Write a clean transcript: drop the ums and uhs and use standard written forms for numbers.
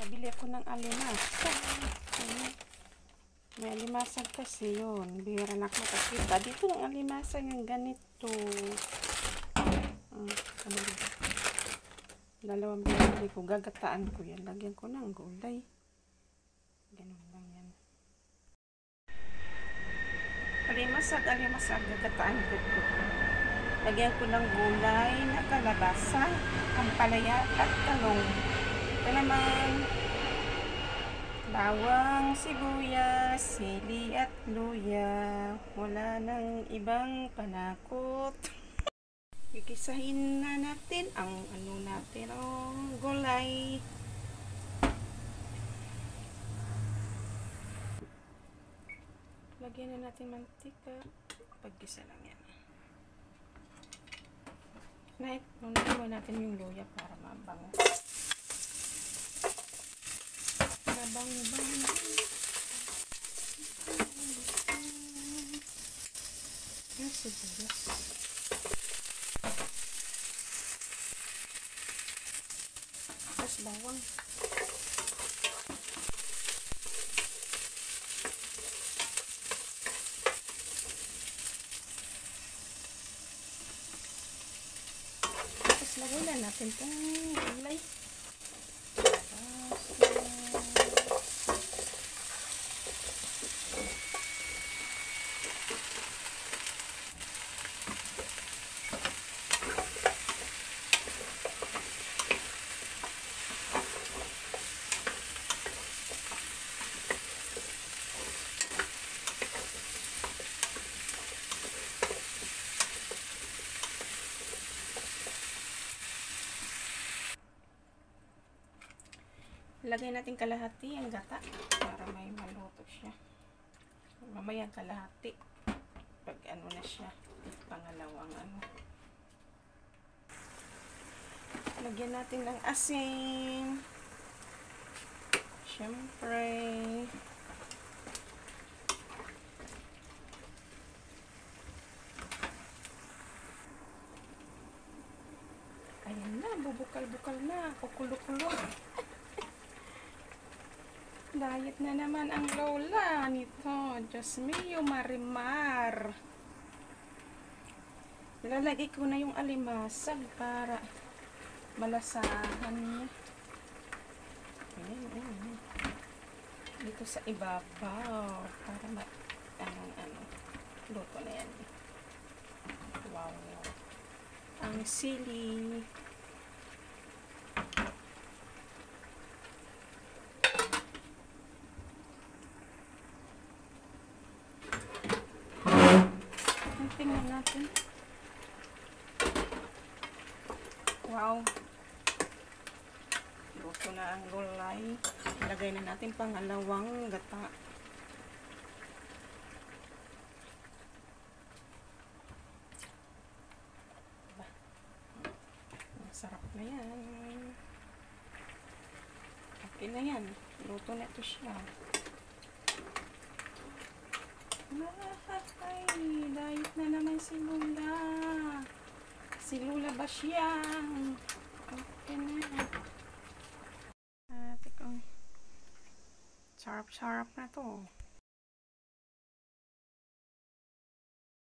Nabili ako ng alimasag. May alimasag kasi yun. Bihira na ako makakita. Dito ng alimasag yung ganito. Dalawang pinili ko. Gagataan ko yan. Lagyan ko ng gulay. Ganun lang yan. Alimasag. Gagataan ko ito. Lagyan ko ng gulay na kalabasa, ampalaya at talong. Ito naman, bawang, sibuyas, sili at luya. Wala nang ibang panakot. Gigisahin na natin ang gulay. Lagyan na natin mantika. Paggisa lang yan. Nunagawa natin yung luya para mabango. Mabango. Sibuyas. Tapos bawang. Lagay na natin itong gulay. Lagay natin kalahati ang gata para may maluto siya. Mamaya kalahati pag na siya, pangalawang Lagyan natin ng asin. Siyempre. Ayan na, bubukal-bukal na, kukulo-kulo. Diet na naman ang lola nito. Diyos mio, marimar. Lalagay ko na yung alimasag para malasahan niya. Ayan. Dito sa ibabaw. Para luto na yan. Wow. Ang sili. Tingnan natin. Wow. Luto na ang gulay. Ilagay na natin pangalawang gata. Masarap na yan. Okay na yan. Luto na ito siya. Ay, diet na naman si Lula. Si Lula ba siya? Okay na. Sarap-sarap na to.